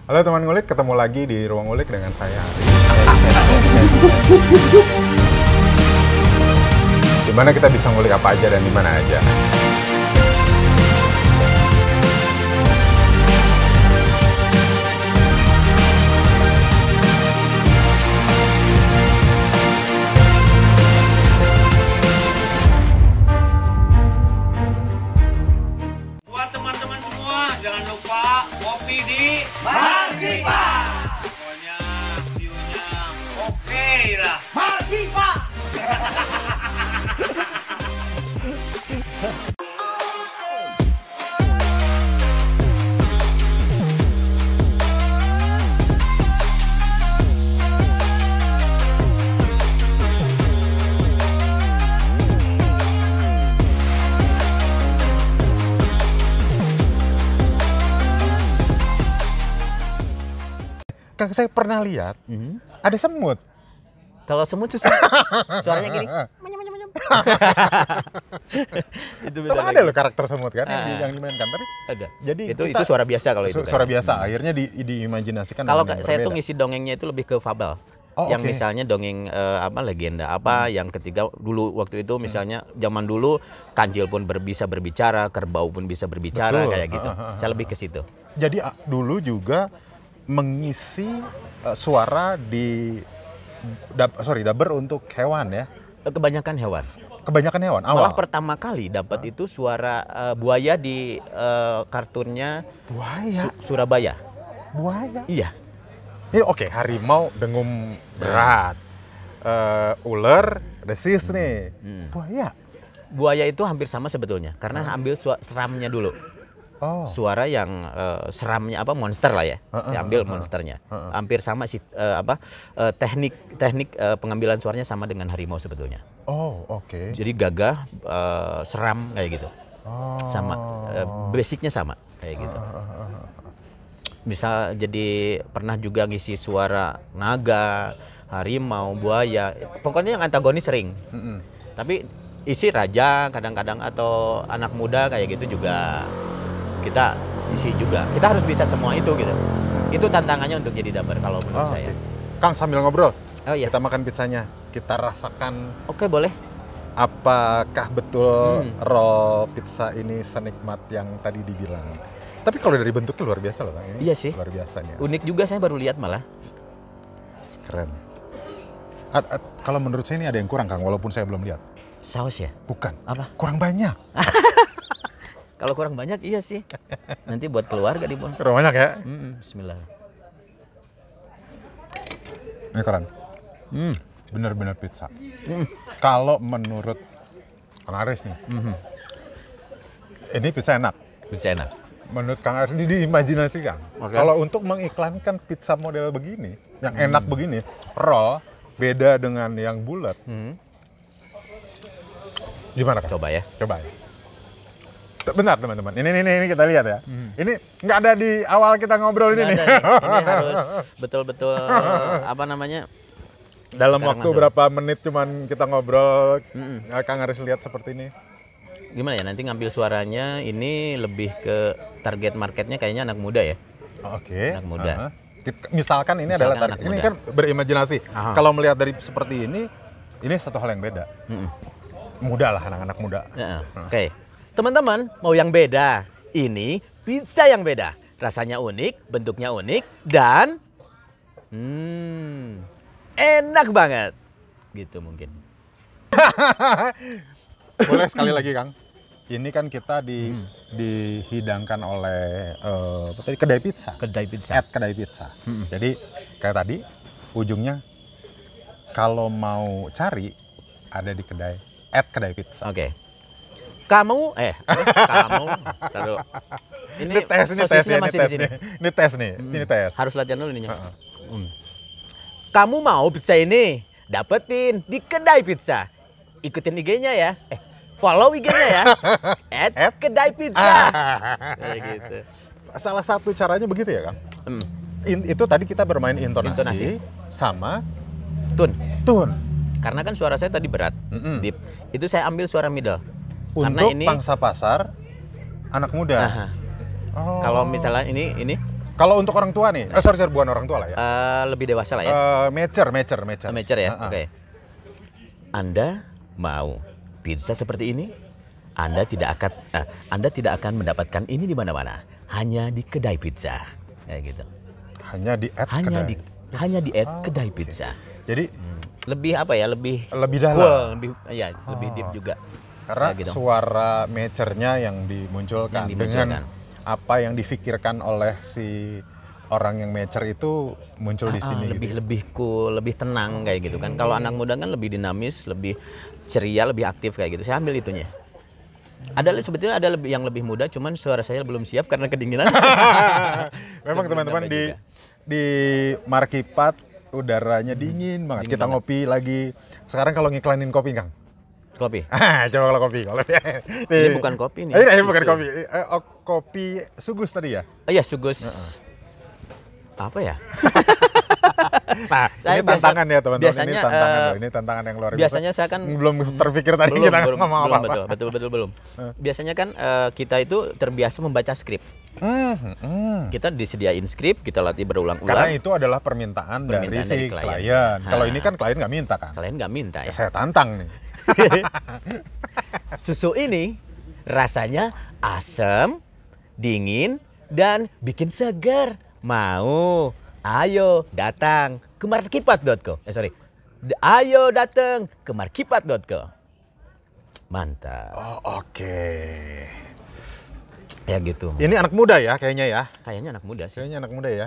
Halo teman ngulik, ketemu lagi di Ruang Ngulik dengan saya Ari. Dimana kita bisa ngulik apa aja dan di mana aja. Buat teman-teman semua, jangan lupa kopi di Markipa. Pokoknya view-nya oke lah. Markipa. Kang, saya pernah lihat ada semut. Kalau semut susah. Suaranya gini. Menyem. Itu beda Tapi lagi. ada loh karakter semut kan yang dimainkan. Tapi Ada. jadi Itu suara biasa kalau itu kan. suara biasa. Akhirnya diimajinasikan. Kalau dengan yang saya tuh berbeda. ngisi dongengnya itu lebih ke fabel. Oh, yang oke. misalnya dongeng legenda apa yang ketiga dulu waktu itu misalnya zaman dulu kancil pun bisa berbicara, kerbau pun bisa berbicara. Betul. Kayak gitu. Saya lebih ke situ. Jadi dulu juga mengisi suara di dubber untuk hewan ya. Kebanyakan hewan. Kebanyakan hewan Malah awal. pertama kali dapat itu suara buaya di kartunnya Buaya. Surabaya. Buaya. Iya. Ini oke, harimau dengung berat. Ular desis nih. Buaya. Buaya itu hampir sama sebetulnya karena ambil seramnya dulu. Oh. Suara yang seramnya apa monster lah ya. Saya ambil monsternya. Hampir sama sih teknik pengambilan suaranya sama dengan harimau sebetulnya. Oh, oke. Jadi gagah, seram kayak gitu. Oh. Sama basicnya sama kayak gitu. Bisa jadi pernah juga ngisi suara naga, harimau, buaya. Pokoknya yang antagonis sering. Tapi isi raja kadang-kadang atau anak muda kayak gitu juga kita isi juga. Kita harus bisa semua itu gitu. Itu tantangannya untuk jadi dubber kalau menurut saya. Oke. Kang, sambil ngobrol, Oh iya. kita makan pizzanya. Kita rasakan Oke, boleh. apakah betul roll pizza ini senikmat yang tadi dibilang. Tapi kalau dari bentuknya luar biasa loh Kang. Ini Iya sih. luar biasa nih. Unik juga, saya baru lihat malah. Keren. Kalau menurut saya ini ada yang kurang Kang, walaupun saya belum lihat. Saus ya? Bukan. Apa? Kurang banyak. Kalau kurang banyak iya sih. Nanti buat keluarga di Bon. Kurang banyak ya. Bismillah. Ini keren. Bener-bener pizza. Kalau menurut Kang Aris nih, ini pizza enak. Bisa enak. Menurut Kang Aris ini diimajinasikan. Oke. Kalau untuk mengiklankan pizza model begini, yang enak begini, roll, beda dengan yang bulat. Gimana Kang? Coba ya. Coba ya. Bentar teman-teman, ini kita lihat ya. Ini nggak ada di awal kita ngobrol ini Nggak nih. ada nih. Ini harus betul-betul apa namanya? Dalam Sekarang waktu langsung. berapa menit cuman kita ngobrol, Kang Aris lihat seperti ini. Gimana ya nanti ngambil suaranya ini lebih ke target marketnya kayaknya anak muda ya. Oke. Anak muda. Misalkan ini Misalkan adalah anak ini muda. kan berimajinasi. Aha. Kalau melihat dari seperti ini satu hal yang beda. Muda lah anak-anak muda. Ya, Oke. Teman-teman mau yang beda? Ini pizza yang beda. Rasanya unik, bentuknya unik dan enak banget. Gitu mungkin. Boleh sekali lagi Kang. Ini kan kita dihidangkan oleh apa tadi, kedai pizza. Kedai pizza. Kedai pizza. Jadi kayak tadi ujungnya kalau mau cari ada di kedai pizza. Oke. Kamu taruh. Ini sosisnya masih di sini. Ini tes nih. Ini tes. Harus latihan dulu ininya. Kamu mau pizza ini? Dapetin di kedai pizza. Ikutin IG-nya ya. Follow IG-nya ya. @kedai pizza. Kayak gitu. Salah satu caranya begitu ya, Kang? Itu tadi kita bermain intonasi. Sama Tun. tune. Karena kan suara saya tadi berat, deep. Itu saya ambil suara middle. Karena Untuk ini pangsa pasar anak muda. Aha. Oh. Kalau misalnya ini Kalau untuk orang tua nih, sorry bukan orang tua lah ya. Lebih dewasa lah ya. Mature. Mature ya. Oke. Anda mau pizza seperti ini? Anda tidak akan mendapatkan ini di mana-mana. Hanya di kedai pizza. Kayak gitu. Hanya di kedai pizza. Jadi lebih apa ya? Lebih dalam. Cool, lebih deep juga. Karena gitu. suara mature-nya yang dimunculkan dengan apa yang difikirkan oleh si orang yang mature itu muncul di sini. Lebih cool, lebih tenang kayak gitu kan. Kalau anak muda kan lebih dinamis, lebih ceria, lebih aktif kayak gitu. Saya ambil itunya. Sebetulnya ada yang lebih muda, cuman suara saya belum siap karena kedinginan. Memang teman-teman di Markipat udaranya dingin banget. Kita ngopi lagi. Sekarang kalau ngiklanin kopi, Kang. Kopi. Coba kalau kopi. Ini bukan kopi nih. Ini bukan kopi. Kopi Sugus tadi ya? Iya, Sugus. Apa ya? Nah, ini tantangan ya teman-teman. Biasanya, ini tantangan yang luar biasa. Biasanya saya kan belum terpikir tadi kita ngomong apa-apa. Belum. Biasanya kan kita itu terbiasa membaca skrip. Kita disediain skrip, kita latih berulang-ulang. Karena itu adalah permintaan dari si klien. Kalau ini kan klien nggak minta kan? Klien nggak minta ya. Saya tantang nih. Susu ini rasanya asam, dingin, dan bikin segar. Mau? Ayo datang ke markipat.co. Ayo datang ke markipat.co. Mantap. Oh, oke. Ya gitu. Ini anak muda ya kayaknya ya? Kayaknya anak muda sih. Kayaknya anak muda ya,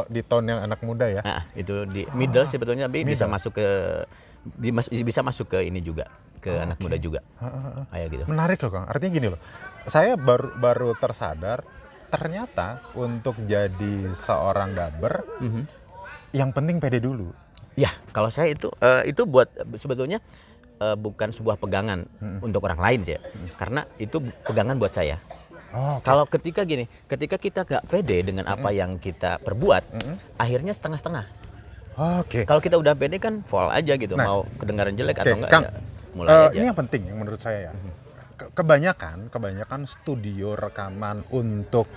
di tone yang anak muda ya? Nah, itu di middle sebetulnya, tapi bisa masuk ke ini juga, ke anak muda juga. Kayak gitu. Menarik loh Kang, artinya gini loh, saya baru tersadar ternyata untuk jadi seorang dabber, yang penting pede dulu. Ya, kalau saya itu buat sebetulnya bukan sebuah pegangan untuk orang lain sih, karena itu pegangan buat saya. Okay. Kalau ketika kita nggak pede dengan apa yang kita perbuat, akhirnya setengah-setengah. Oke. Kalau kita udah pede kan full aja gitu, mau kedengaran jelek atau enggak Kang, ya mulai aja. Ini yang penting yang menurut saya ya. Kebanyakan studio rekaman untuk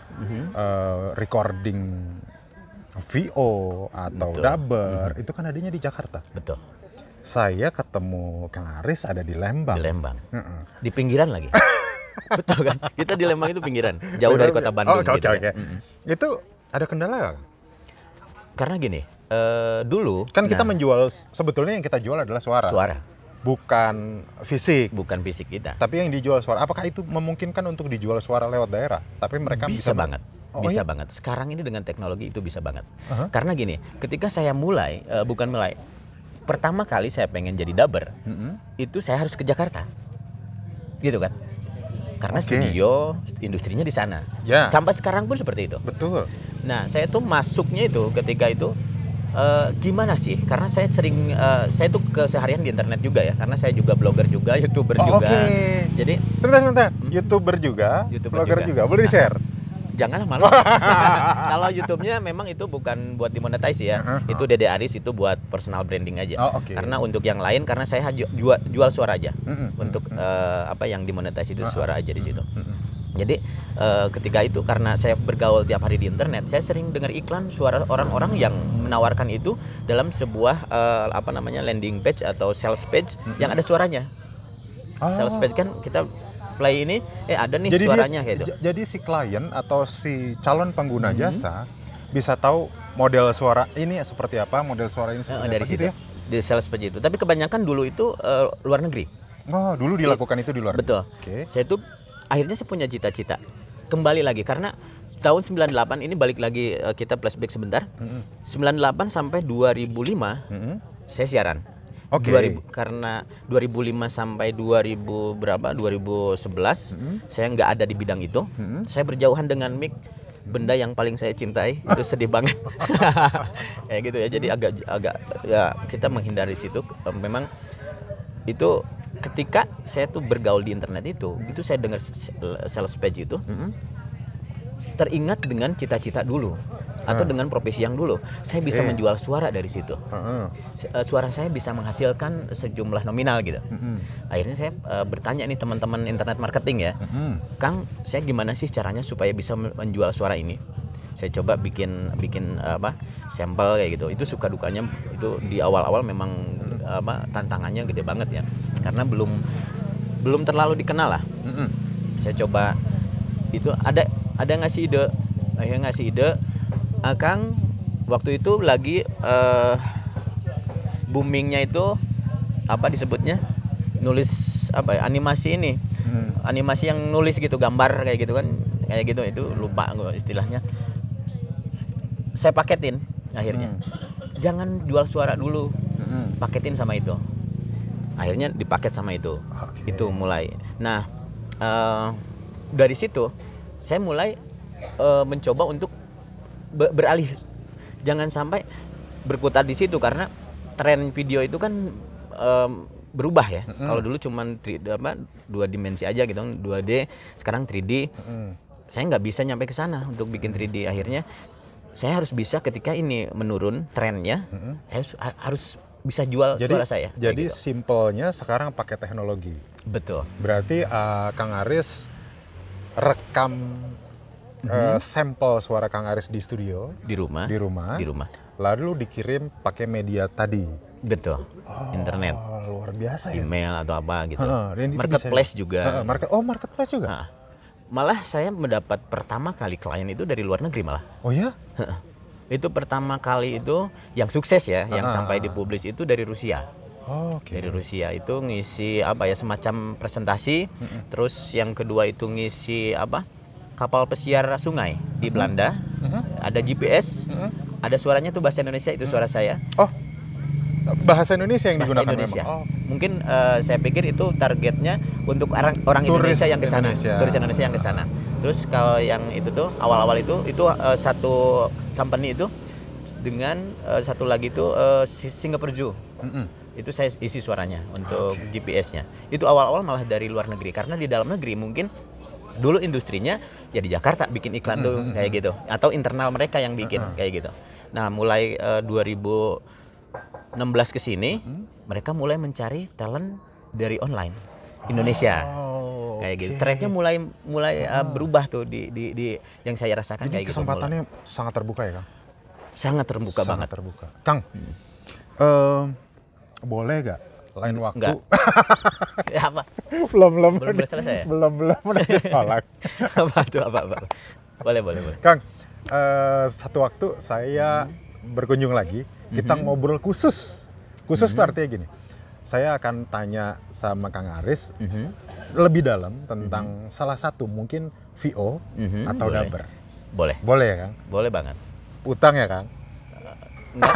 recording VO atau dubber itu kan adanya di Jakarta. Betul. Saya ketemu Kang Aris ada di Lembang. Di Lembang. Di pinggiran lagi. Betul kan? Kita di Lembang itu pinggiran, jauh dari kota Bandung. Oke. Itu ada kendala nggak? Karena gini, dulu kan kita menjual, sebetulnya yang kita jual adalah suara. Bukan fisik. Bukan fisik kita. Tapi yang dijual suara. Apakah itu memungkinkan untuk dijual suara lewat daerah? Tapi mereka bisa banget. Bisa banget. Sekarang ini dengan teknologi itu bisa banget. Karena gini, ketika saya pertama kali saya pengen jadi dubber, itu saya harus ke Jakarta. Gitu kan? Karena studio, industrinya di sana. Ya. Sampai sekarang pun seperti itu. Betul. Nah, saya tuh masuknya itu ketika itu gimana sih? Karena saya saya tuh keseharian di internet juga ya. Karena saya juga blogger juga, YouTuber juga. Jadi sebentar. YouTuber juga, blogger juga. Boleh di-share? Janganlah malu. Kalau YouTube-nya memang itu bukan buat dimonetize ya. Itu Dede Aris itu buat personal branding aja. Karena untuk yang lain karena saya jual suara aja. Untuk apa yang dimonetize itu suara aja di situ. Jadi ketika itu karena saya bergaul tiap hari di internet, saya sering dengar iklan suara orang-orang yang menawarkan itu dalam sebuah landing page atau sales page yang ada suaranya. Sales page kan kita play ini ada nih jadi suaranya gitu. Jadi si klien atau si calon pengguna jasa bisa tahu model suara ini seperti apa, model suara ini seperti dari apa situ, gitu ya. Di sales page itu. Tapi kebanyakan dulu itu luar negeri. Oh, dulu dilakukan itu di luar. Betul. Saya tuh akhirnya saya punya cita-cita. Kembali lagi karena tahun 98 ini balik lagi kita flashback sebentar. 98 sampai 2005 saya siaran. Karena 2005 sampai 2011 saya nggak ada di bidang itu. Saya berjauhan dengan mic, benda yang paling saya cintai. Itu sedih banget. Kayak gitu ya. Jadi agak ya kita menghindari situ. Memang itu ketika saya tuh bergaul di internet itu saya dengar sales page itu teringat dengan cita-cita dulu. Atau dengan profesi yang dulu saya bisa menjual suara dari situ. Suara saya bisa menghasilkan sejumlah nominal gitu. Akhirnya saya bertanya nih teman-teman internet marketing ya, Kang, saya gimana sih caranya supaya bisa menjual suara ini? Saya coba bikin sampel kayak gitu. Itu suka dukanya itu di awal-awal memang tantangannya gede banget ya. Karena belum terlalu dikenal lah. Saya coba itu ada ngasih ide. Akhirnya ngasih ide, Akang waktu itu lagi boomingnya itu apa disebutnya? Nulis animasi ini. Animasi yang nulis gitu, gambar kayak gitu kan. Kayak gitu, itu lupa gue istilahnya. Saya paketin akhirnya. Jangan jual suara dulu. Paketin sama itu. Akhirnya dipaket sama itu. Itu mulai. Nah, dari situ saya mulai mencoba untuk beralih. Jangan sampai berkutat di situ karena tren video itu kan berubah ya. Kalau dulu cuman 2 dimensi aja gitu, 2D, sekarang 3D. Saya nggak bisa nyampe ke sana untuk bikin 3D. Akhirnya saya harus bisa ketika ini menurun trennya, harus bisa jual suara saya. Jadi gitu. simpelnya sekarang pakai teknologi. Betul. Berarti Kang Aris rekam sampel suara Kang Aris di studio, Di rumah. lalu dikirim pakai media tadi. Betul. Internet, Luar biasa ya. email atau apa gitu. Dan itu Marketplace bisa- juga. Marketplace juga. Nah, malah saya mendapat pertama kali klien itu dari luar negeri malah. Oh ya? Itu pertama kali itu yang sukses ya, yang sampai dipublish itu dari Rusia. Oke. Dari Rusia itu ngisi semacam presentasi. Terus yang kedua itu ngisi kapal pesiar sungai di Belanda. Ada GPS. Ada suaranya tuh bahasa Indonesia, itu suara saya. Oh, bahasa Indonesia yang Bahasa digunakan Indonesia. memang. Oh. Mungkin saya pikir itu targetnya untuk orang Turis Indonesia yang ke sana. Indonesia. Turis Indonesia yang ke sana. Terus kalau yang itu tuh awal-awal itu satu company itu dengan satu lagi itu Singapore Zoo. Itu saya isi suaranya untuk GPS-nya. Itu awal-awal malah dari luar negeri karena di dalam negeri mungkin dulu industrinya ya di Jakarta bikin iklan tuh kayak gitu, atau internal mereka yang bikin kayak gitu. Nah, mulai 2016 ke sini mereka mulai mencari talent dari online Indonesia. Kayak gitu. Trennya mulai berubah tuh di yang saya rasakan. Jadi kayak gitu. kesempatannya sangat terbuka ya, Kang? Sangat terbuka Sangat banget. terbuka. Kang, boleh gak lain waktu? Enggak. Ya, apa? belum Belum selesai ya? belum ditolak. apa. Boleh. Kang, satu waktu saya berkunjung lagi, kita ngobrol khusus tuh artinya gini, saya akan tanya sama Kang Aris lebih dalam tentang salah satu mungkin VO atau boleh. dubber. Boleh Ya Kang? boleh banget. Utang ya Kang? Enggak.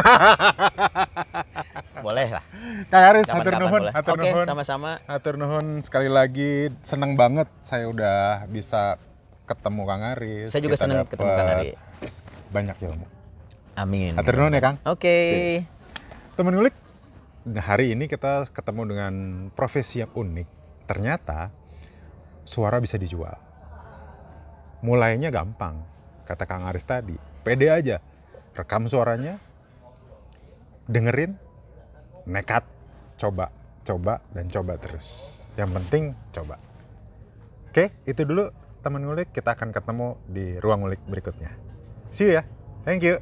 Boleh lah. Kang Aris, hatur Kapan-kapan nuhun, boleh. hatur Oke, nuhun. sama-sama. Hatur nuhun sekali lagi, senang banget saya udah bisa ketemu Kang Aris. Saya juga Kita senang ketemu Kang dapet Ari. Banyak ilmu. Amin. Hatur nuhun ya Kang. Oke. Teman ngulik, hari ini kita ketemu dengan profesi yang unik. Ternyata suara bisa dijual. Mulainya gampang, kata Kang Aris tadi. Pede aja, rekam suaranya, dengerin, nekat, coba terus. Yang penting coba. Oke, itu dulu teman ngulik. Kita akan ketemu di ruang ngulik berikutnya. See you ya. Thank you.